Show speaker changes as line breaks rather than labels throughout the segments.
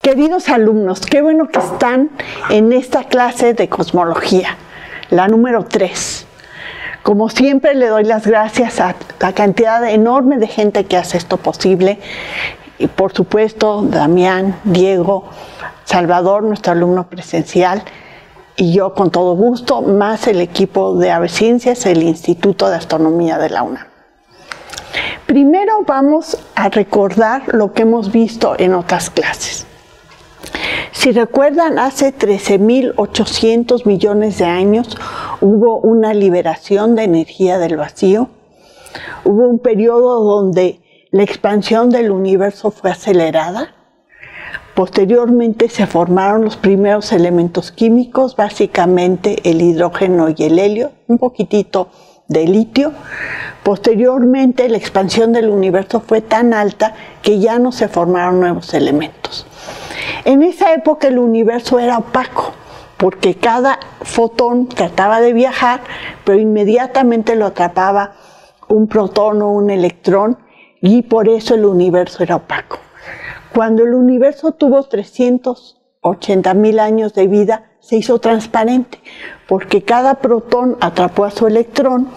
Queridos alumnos, qué bueno que están en esta clase de cosmología, la número 3. Como siempre le doy las gracias a la cantidad enorme de gente que hace esto posible. Y por supuesto, Damián, Diego, Salvador, nuestro alumno presencial, y yo con todo gusto, más el equipo de Aveciencias, el Instituto de Astronomía de la UNAM. Primero vamos a recordar lo que hemos visto en otras clases. Si recuerdan, hace 13.800 millones de años hubo una liberación de energía del vacío. Hubo un periodo donde la expansión del universo fue acelerada. Posteriormente se formaron los primeros elementos químicos, básicamente el hidrógeno y el helio, un poquitito de litio. Posteriormente la expansión del universo fue tan alta que ya no se formaron nuevos elementos. En esa época el universo era opaco, porque cada fotón trataba de viajar, pero inmediatamente lo atrapaba un protón o un electrón, y por eso el universo era opaco. Cuando el universo tuvo 380.000 años de vida, se hizo transparente, porque cada protón atrapó a su electrón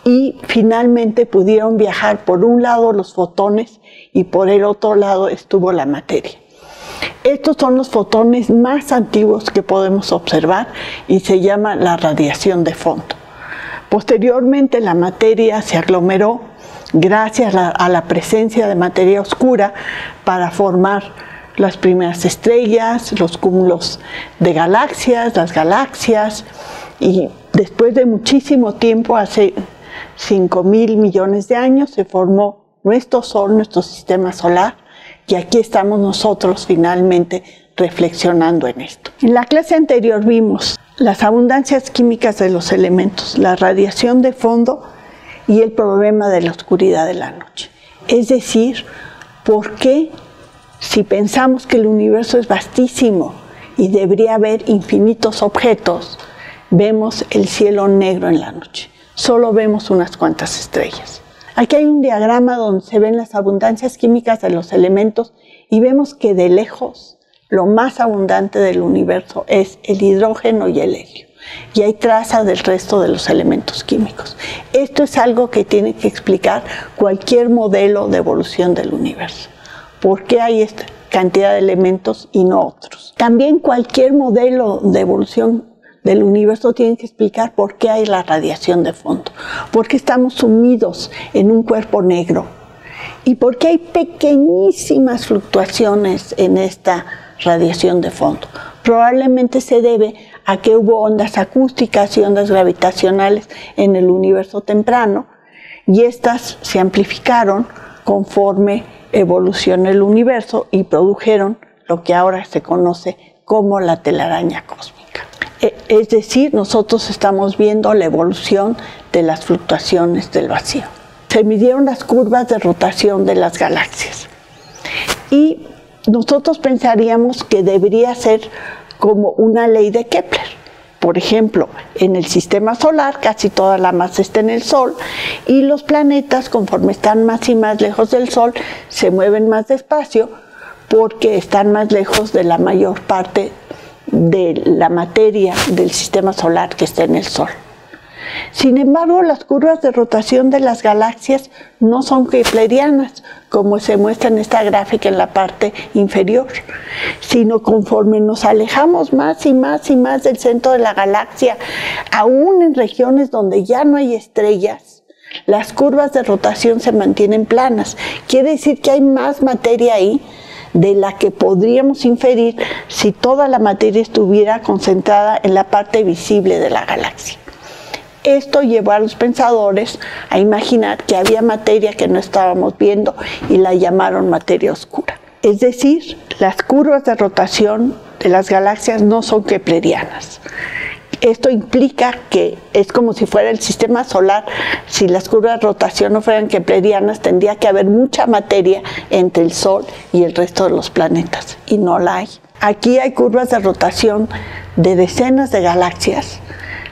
y finalmente pudieron viajar por un lado los fotones y por el otro lado estuvo la materia. Estos son los fotones más antiguos que podemos observar y se llama la radiación de fondo. Posteriormente la materia se aglomeró gracias a la presencia de materia oscura para formar las primeras estrellas, los cúmulos de galaxias, las galaxias, y después de muchísimo tiempo, hace 5.000 millones de años, se formó nuestro Sol, nuestro sistema solar, y aquí estamos nosotros finalmente reflexionando en esto. En la clase anterior vimos las abundancias químicas de los elementos, la radiación de fondo y el problema de la oscuridad de la noche. Es decir, ¿por qué si pensamos que el universo es vastísimo y debería haber infinitos objetos, vemos el cielo negro en la noche? Solo vemos unas cuantas estrellas. Aquí hay un diagrama donde se ven las abundancias químicas de los elementos y vemos que de lejos lo más abundante del universo es el hidrógeno y el helio. Y hay trazas del resto de los elementos químicos. Esto es algo que tiene que explicar cualquier modelo de evolución del universo. ¿Por qué hay esta cantidad de elementos y no otros? También cualquier modelo de evolución del universo tiene que explicar por qué hay la radiación de fondo, por qué estamos sumidos en un cuerpo negro y por qué hay pequeñísimas fluctuaciones en esta radiación de fondo. Probablemente se debe a que hubo ondas acústicas y ondas gravitacionales en el universo temprano y estas se amplificaron conforme evolucionó el universo y produjeron lo que ahora se conoce como la telaraña cósmica. Es decir, nosotros estamos viendo la evolución de las fluctuaciones del vacío. Se midieron las curvas de rotación de las galaxias y nosotros pensaríamos que debería ser como una ley de Kepler. Por ejemplo, en el sistema solar casi toda la masa está en el Sol y los planetas, conforme están más y más lejos del Sol, se mueven más despacio porque están más lejos de la mayor parte de la materia del sistema solar que está en el Sol. Sin embargo, las curvas de rotación de las galaxias no son keplerianas, como se muestra en esta gráfica en la parte inferior, sino conforme nos alejamos más y más y más del centro de la galaxia, aún en regiones donde ya no hay estrellas, las curvas de rotación se mantienen planas. Quiere decir que hay más materia ahí de la que podríamos inferir si toda la materia estuviera concentrada en la parte visible de la galaxia. Esto llevó a los pensadores a imaginar que había materia que no estábamos viendo y la llamaron materia oscura. Es decir, las curvas de rotación de las galaxias no son keplerianas. Esto implica que es como si fuera el sistema solar. Si las curvas de rotación no fueran keplerianas, tendría que haber mucha materia entre el Sol y el resto de los planetas, y no la hay. Aquí hay curvas de rotación de decenas de galaxias.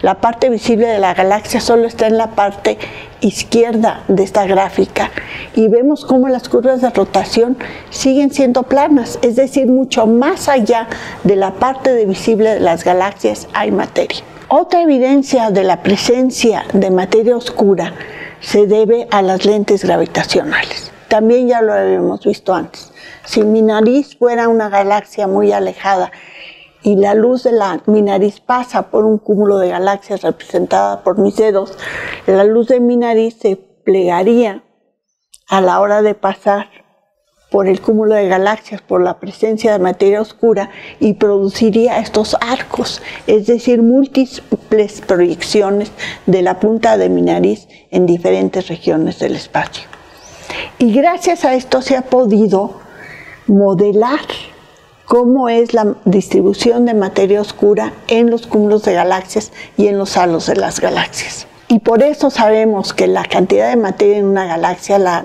La parte visible de la galaxia solo está en la parte izquierda de esta gráfica y vemos cómo las curvas de rotación siguen siendo planas, es decir, mucho más allá de la parte visible de las galaxias hay materia. Otra evidencia de la presencia de materia oscura se debe a las lentes gravitacionales. También ya lo habíamos visto antes. Si mi nariz fuera una galaxia muy alejada y la luz de mi nariz pasa por un cúmulo de galaxias representada por mis dedos, la luz de mi nariz se plegaría a la hora de pasar por el cúmulo de galaxias, por la presencia de materia oscura, y produciría estos arcos, es decir, múltiples proyecciones de la punta de mi nariz en diferentes regiones del espacio. Y gracias a esto se ha podido modelar cómo es la distribución de materia oscura en los cúmulos de galaxias y en los halos de las galaxias. Y por eso sabemos que la cantidad de materia en una galaxia, la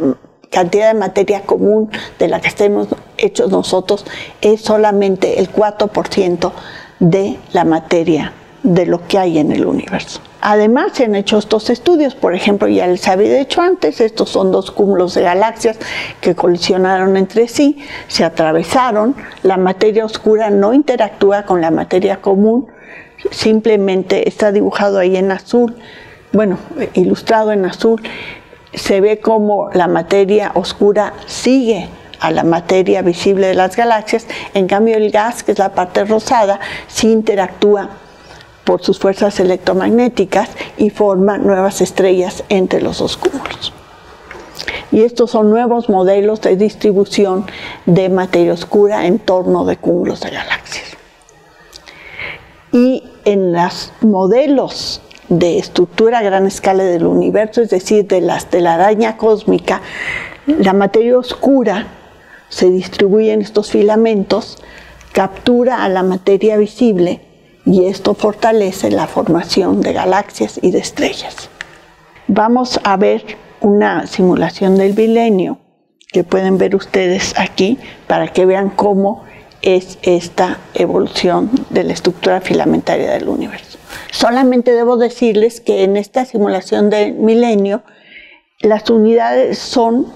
cantidad de materia común de la que estemos hechos nosotros, es solamente el 4% de la materia de lo que hay en el universo. Además, se han hecho estos estudios, por ejemplo, ya les había dicho antes, estos son dos cúmulos de galaxias que colisionaron entre sí, se atravesaron, la materia oscura no interactúa con la materia común, simplemente está dibujado ahí en azul, bueno, ilustrado en azul, se ve como la materia oscura sigue a la materia visible de las galaxias, en cambio el gas, que es la parte rosada, sí interactúa por sus fuerzas electromagnéticas y forma nuevas estrellas entre los dos cúmulos. Y estos son nuevos modelos de distribución de materia oscura en torno de cúmulos de galaxias. Y en los modelos de estructura a gran escala del universo, es decir, de la telaraña cósmica, la materia oscura se distribuye en estos filamentos, captura a la materia visible y esto fortalece la formación de galaxias y de estrellas. Vamos a ver una simulación del milenio que pueden ver ustedes aquí para que vean cómo es esta evolución de la estructura filamentaria del universo. Solamente debo decirles que en esta simulación del milenio las unidades son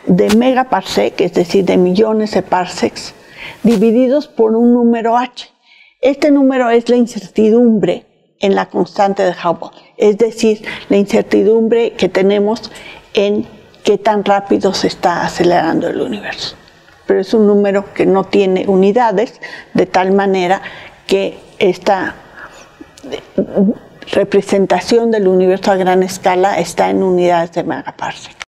de megaparsec, es decir, de millones de parsecs, divididos por un número h. Este número es la incertidumbre en la constante de Hubble, es decir, la incertidumbre que tenemos en qué tan rápido se está acelerando el universo. Pero es un número que no tiene unidades, de tal manera que esta representación del universo a gran escala está en unidades de megaparsec.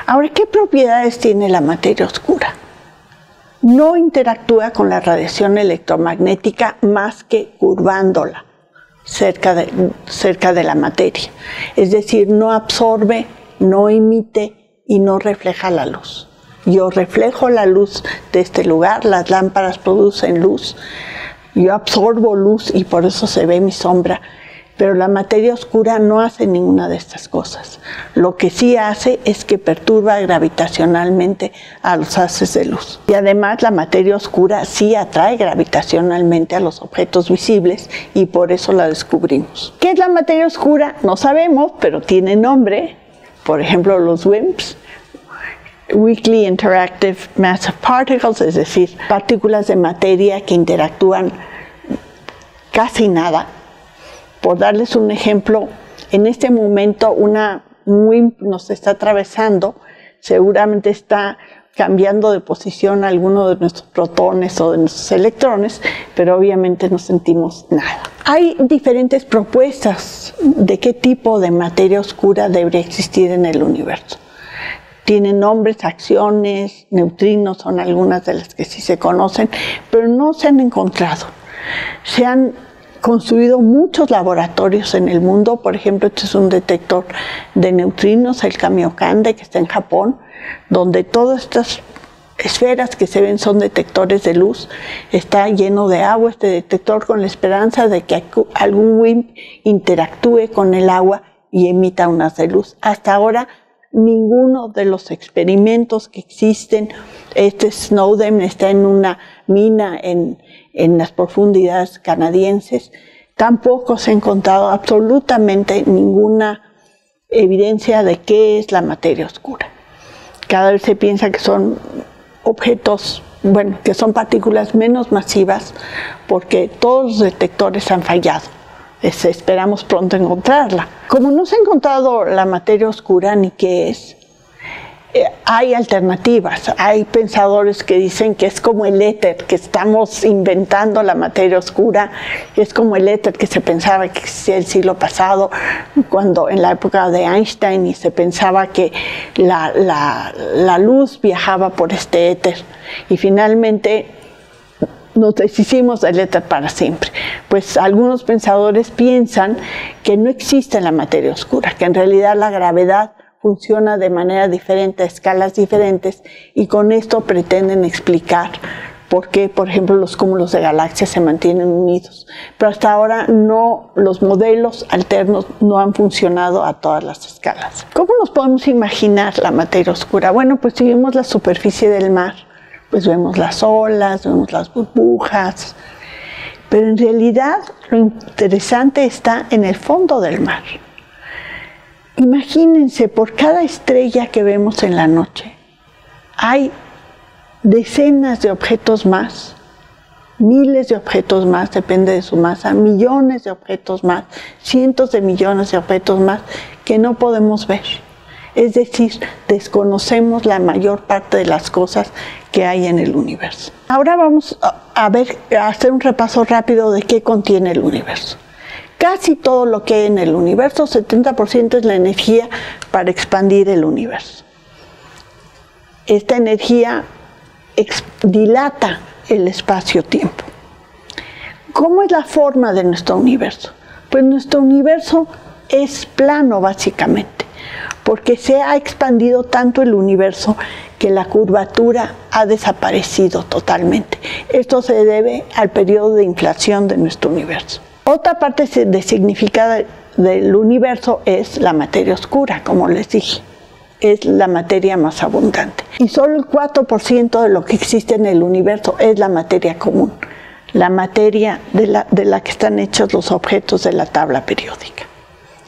Ahora, ¿qué propiedades tiene la materia oscura? No interactúa con la radiación electromagnética más que curvándola. cerca de la materia. Es decir, no absorbe, no emite y no refleja la luz. Yo reflejo la luz de este lugar, las lámparas producen luz, yo absorbo luz y por eso se ve mi sombra, pero la materia oscura no hace ninguna de estas cosas. Lo que sí hace es que perturba gravitacionalmente a los haces de luz. Y además la materia oscura sí atrae gravitacionalmente a los objetos visibles y por eso la descubrimos. ¿Qué es la materia oscura? No sabemos, pero tiene nombre. Por ejemplo, los WIMPs, Weakly Interactive Massive Particles, es decir, partículas de materia que interactúan casi nada. Por darles un ejemplo, en este momento un WIMP nos está atravesando, seguramente está cambiando de posición alguno de nuestros protones o de nuestros electrones, pero obviamente no sentimos nada. Hay diferentes propuestas de qué tipo de materia oscura debería existir en el universo. Tienen nombres, acciones, neutrinos, son algunas de las que sí se conocen, pero no se han encontrado. Se han construido muchos laboratorios en el mundo. Por ejemplo, este es un detector de neutrinos, el Kamiokande, que está en Japón, donde todas estas esferas que se ven son detectores de luz. Está lleno de agua este detector con la esperanza de que algún WIMP interactúe con el agua y emita unas de luz. Hasta ahora, ninguno de los experimentos que existen, Snowden está en una mina en las profundidades canadienses, tampoco se ha encontrado absolutamente ninguna evidencia de qué es la materia oscura. Cada vez se piensa que son objetos, que son partículas menos masivas, porque todos los detectores han fallado. Esperamos pronto encontrarla. Como no se ha encontrado la materia oscura ni qué es, hay alternativas. Hay pensadores que dicen que es como el éter, que estamos inventando la materia oscura, es como el éter que se pensaba que existía el siglo pasado, cuando en la época de Einstein, y se pensaba que la luz viajaba por este éter, y finalmente nos deshicimos del éter para siempre. Pues algunos pensadores piensan que no existe la materia oscura, que en realidad la gravedad funciona de manera diferente, a escalas diferentes, y con esto pretenden explicar por qué, por ejemplo, los cúmulos de galaxias se mantienen unidos. Pero hasta ahora los modelos alternos no han funcionado a todas las escalas. ¿Cómo nos podemos imaginar la materia oscura? Bueno, pues si vemos la superficie del mar, pues vemos las olas, vemos las burbujas, pero en realidad lo interesante está en el fondo del mar. Imagínense, por cada estrella que vemos en la noche, hay decenas de objetos más, miles de objetos más, depende de su masa, millones de objetos más, cientos de millones de objetos más que no podemos ver. Es decir, desconocemos la mayor parte de las cosas que hay en el universo. Ahora vamos a hacer un repaso rápido de qué contiene el universo. Casi todo lo que hay en el universo, 70% es la energía para expandir el universo. Esta energía dilata el espacio-tiempo. ¿Cómo es la forma de nuestro universo? Pues nuestro universo es plano, básicamente, porque se ha expandido tanto el universo que la curvatura ha desaparecido totalmente. Esto se debe al periodo de inflación de nuestro universo. Otra parte de significado del universo es la materia oscura, como les dije. Es la materia más abundante. Y solo el 4% de lo que existe en el universo es la materia común, la materia de la que están hechos los objetos de la tabla periódica.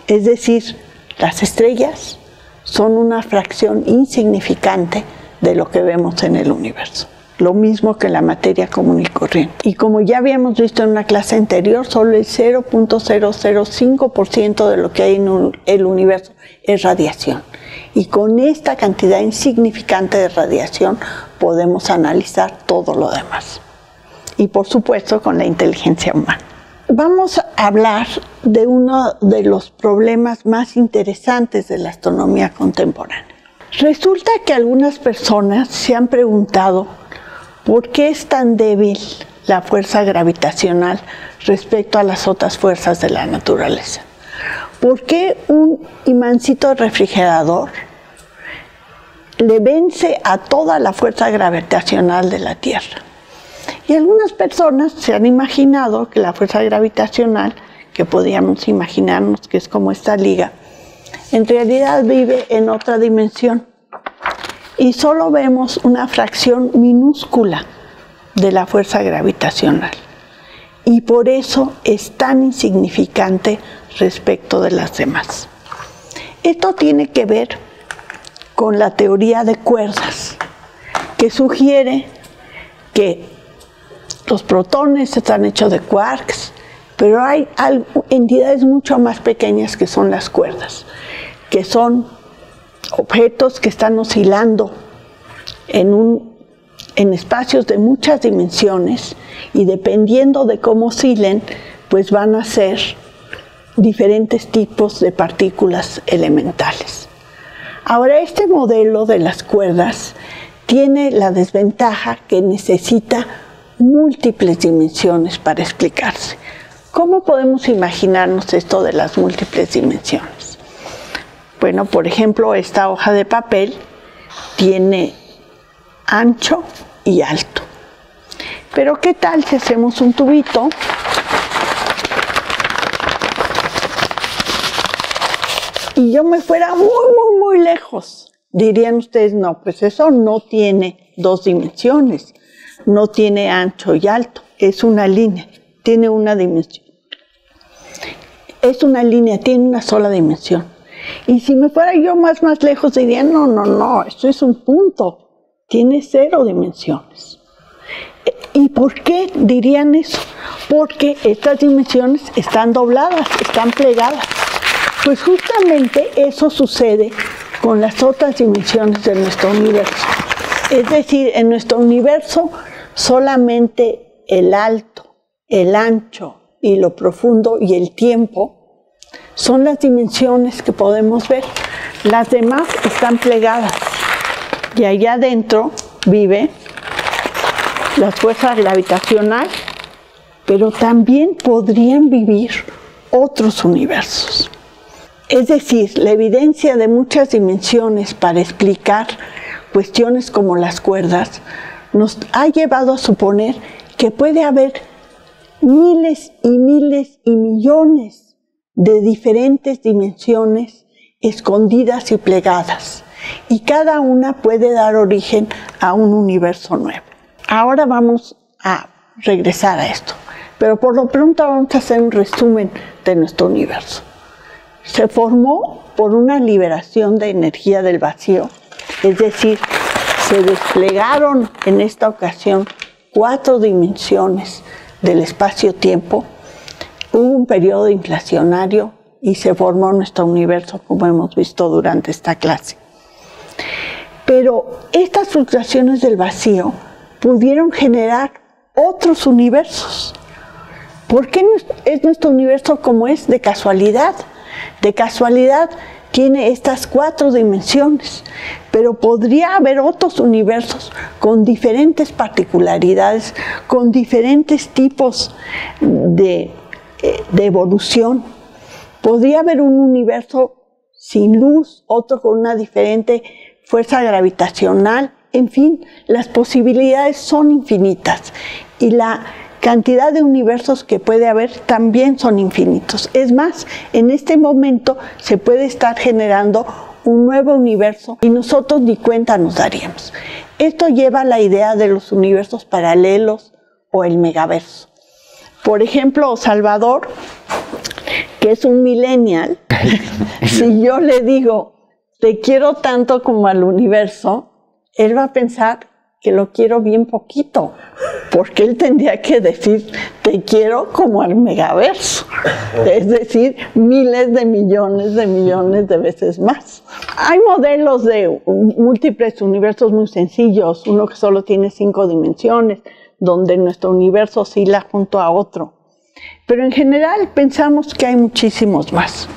Es decir, las estrellas son una fracción insignificante de lo que vemos en el universo. Lo mismo que la materia común y corriente. Y como ya habíamos visto en una clase anterior, solo el 0.005% de lo que hay en el universo es radiación. Y con esta cantidad insignificante de radiación podemos analizar todo lo demás. Y por supuesto con la inteligencia humana. Vamos a hablar de uno de los problemas más interesantes de la astronomía contemporánea. Resulta que algunas personas se han preguntado ¿por qué es tan débil la fuerza gravitacional respecto a las otras fuerzas de la naturaleza. ¿Por qué un imancito refrigerador le vence a toda la fuerza gravitacional de la Tierra? Y algunas personas se han imaginado que la fuerza gravitacional, que podríamos imaginarnos que es como esta liga, en realidad vive en otra dimensión. Y solo vemos una fracción minúscula de la fuerza gravitacional. Y por eso es tan insignificante respecto de las demás. Esto tiene que ver con la teoría de cuerdas, que sugiere que los protones están hechos de quarks, pero hay entidades mucho más pequeñas que son las cuerdas, que son objetos que están oscilando en espacios de muchas dimensiones, y dependiendo de cómo oscilen, pues van a ser diferentes tipos de partículas elementales. Ahora, este modelo de las cuerdas tiene la desventaja que necesita múltiples dimensiones para explicarse. ¿Cómo podemos imaginarnos esto de las múltiples dimensiones? Bueno, por ejemplo, esta hoja de papel tiene ancho y alto. Pero ¿qué tal si hacemos un tubito y yo me fuera muy lejos? Dirían ustedes, no, pues eso no tiene dos dimensiones, no tiene ancho y alto, es una línea, tiene una dimensión. Es una línea, tiene una sola dimensión. Y si me fuera yo más lejos, dirían, no, esto es un punto, tiene 0 dimensiones. ¿Y por qué dirían eso? Porque estas dimensiones están dobladas, están plegadas. Pues justamente eso sucede con las otras dimensiones de nuestro universo. Es decir, en nuestro universo solamente el alto, el ancho y lo profundo y el tiempo son las dimensiones que podemos ver. Las demás están plegadas y allá adentro vive la fuerza gravitacional, pero también podrían vivir otros universos. Es decir, la evidencia de muchas dimensiones para explicar cuestiones como las cuerdas nos ha llevado a suponer que puede haber miles y millones de diferentes dimensiones escondidas y plegadas, y cada una puede dar origen a un universo nuevo. Ahora vamos a regresar a esto, pero por lo pronto vamos a hacer un resumen de nuestro universo. Se formó por una liberación de energía del vacío, es decir, se desplegaron en esta ocasión 4 dimensiones del espacio-tiempo, hubo un periodo inflacionario y se formó nuestro universo, como hemos visto durante esta clase. Pero estas fluctuaciones del vacío pudieron generar otros universos. ¿Por qué es nuestro universo como es? De casualidad. De casualidad tiene estas 4 dimensiones, pero podría haber otros universos con diferentes particularidades, con diferentes tipos de evolución. Podría haber un universo sin luz, otro con una diferente fuerza gravitacional. En fin, las posibilidades son infinitas y la cantidad de universos que puede haber también son infinitos. Es más, en este momento se puede estar generando un nuevo universo y nosotros ni cuenta nos daríamos. Esto lleva a la idea de los universos paralelos o el megaverso. Por ejemplo, Salvador, que es un millennial, si yo le digo, te quiero tanto como al universo, él va a pensar que lo quiero bien poquito, porque él tendría que decir, te quiero como al megaverso, es decir, miles de millones de veces más. Hay modelos de múltiples universos muy sencillos, uno que solo tiene 5 dimensiones, donde nuestro universo oscila junto a otro. Pero en general pensamos que hay muchísimos más.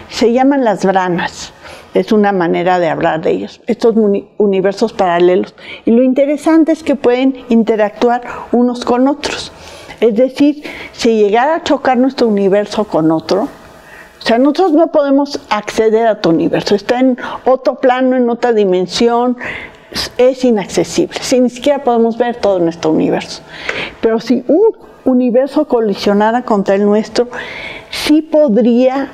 Se llaman las branas. Es una manera de hablar de ellos, estos universos paralelos. Y lo interesante es que pueden interactuar unos con otros. Es decir, si llegara a chocar nuestro universo con otro, o sea, nosotros no podemos acceder a tu universo, está en otro plano, en otra dimensión, es inaccesible, si ni siquiera podemos ver todo nuestro universo. Pero si un universo colisionara contra el nuestro, sí podría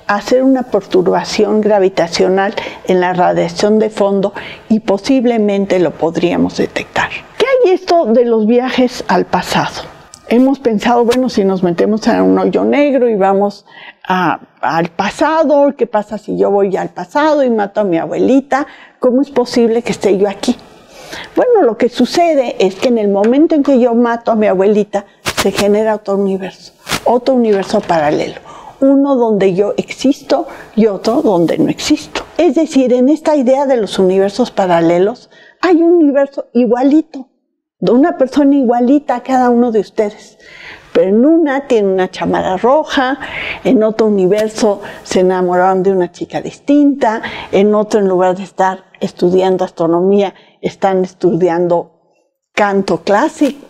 hacer una perturbación gravitacional en la radiación de fondo y posiblemente lo podríamos detectar. ¿Qué hay esto de los viajes al pasado? Hemos pensado, bueno, si nos metemos en un hoyo negro y vamos al pasado, ¿qué pasa si yo voy al pasado y mato a mi abuelita? ¿Cómo es posible que esté yo aquí? Bueno, lo que sucede es que en el momento en que yo mato a mi abuelita, se genera otro universo paralelo. Uno donde yo existo y otro donde no existo. Es decir, en esta idea de los universos paralelos, hay un universo igualito, de una persona igualita a cada uno de ustedes. Pero en una tiene una chamarra roja, en otro universo se enamoraron de una chica distinta, en otro, en lugar de estar estudiando astronomía, están estudiando canto clásico.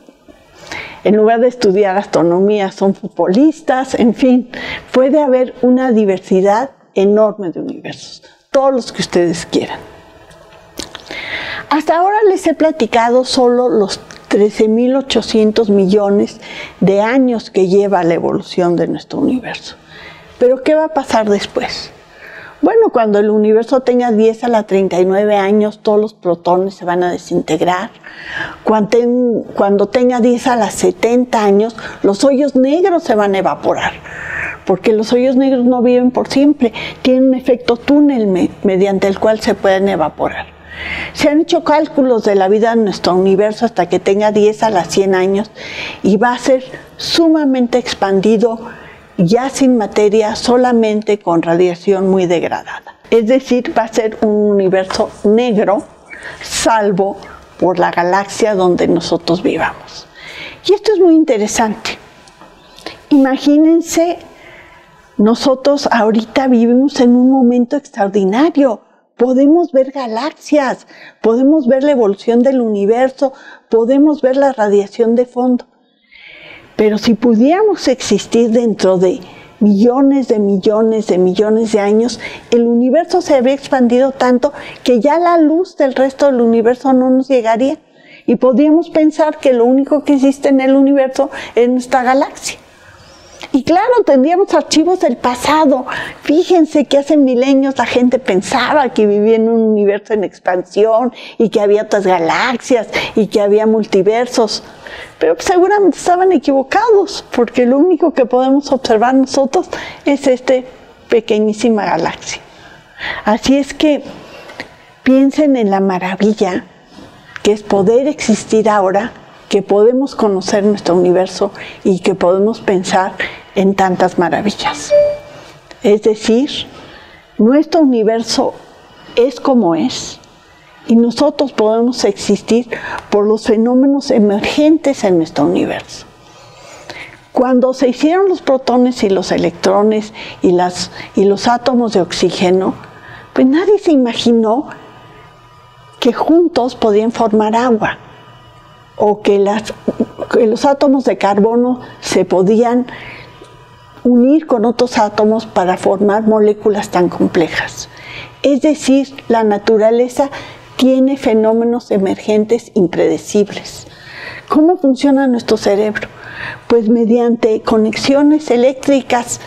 En lugar de estudiar astronomía, son futbolistas, en fin, puede haber una diversidad enorme de universos, todos los que ustedes quieran. Hasta ahora les he platicado solo los 13.800 millones de años que lleva la evolución de nuestro universo. Pero ¿qué va a pasar después? Bueno, cuando el universo tenga 10 a la 39 años, todos los protones se van a desintegrar. Cuando tenga 10 a la 70 años, los hoyos negros se van a evaporar. Porque los hoyos negros no viven por siempre, tienen un efecto túnel mediante el cual se pueden evaporar. Se han hecho cálculos de la vida de nuestro universo hasta que tenga 10 a las 100 años y va a ser sumamente expandido, ya sin materia, solamente con radiación muy degradada. Es decir, va a ser un universo negro, salvo por la galaxia donde nosotros vivamos. Y esto es muy interesante. Imagínense, nosotros ahorita vivimos en un momento extraordinario. Podemos ver galaxias, podemos ver la evolución del universo, podemos ver la radiación de fondo. Pero si pudiéramos existir dentro de millones de millones de millones de años, el universo se habría expandido tanto que ya la luz del resto del universo no nos llegaría. Y podríamos pensar que lo único que existe en el universo es nuestra galaxia. Y claro, tendríamos archivos del pasado. Fíjense que hace milenios la gente pensaba que vivía en un universo en expansión y que había otras galaxias y que había multiversos. Pero seguramente estaban equivocados, porque lo único que podemos observar nosotros es esta pequeñísima galaxia. Así es que piensen en la maravilla que es poder existir ahora, que podemos conocer nuestro universo y que podemos pensar en tantas maravillas. Es decir, nuestro universo es como es y nosotros podemos existir por los fenómenos emergentes en nuestro universo. Cuando se hicieron los protones y los electrones y los átomos de oxígeno, pues nadie se imaginó que juntos podían formar agua, o que los átomos de carbono se podían unir con otros átomos para formar moléculas tan complejas. Es decir, la naturaleza tiene fenómenos emergentes impredecibles. ¿Cómo funciona nuestro cerebro? Pues mediante conexiones eléctricas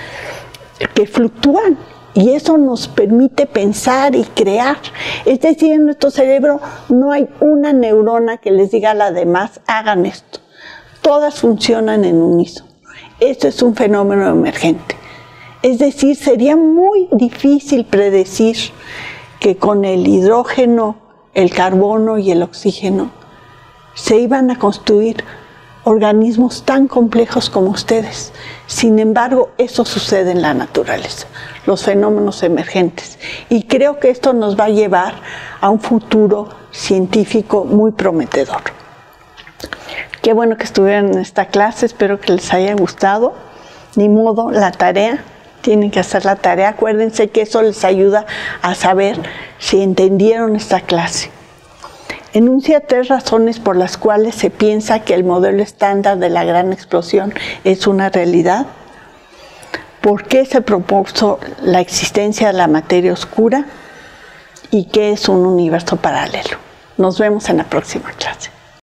que fluctúan. Y eso nos permite pensar y crear. Es decir, en nuestro cerebro no hay una neurona que les diga a las demás, hagan esto. Todas funcionan en unísono. Esto es un fenómeno emergente. Es decir, sería muy difícil predecir que con el hidrógeno, el carbono y el oxígeno se iban a construir organismos tan complejos como ustedes. Sin embargo, eso sucede en la naturaleza, los fenómenos emergentes. Y creo que esto nos va a llevar a un futuro científico muy prometedor. Qué bueno que estuvieron en esta clase, espero que les haya gustado. Ni modo, la tarea, tienen que hacer la tarea. Acuérdense que eso les ayuda a saber si entendieron esta clase. Enuncia 3 razones por las cuales se piensa que el modelo estándar de la gran explosión es una realidad. ¿Por qué se propuso la existencia de la materia oscura? ¿Y qué es un universo paralelo? Nos vemos en la próxima clase.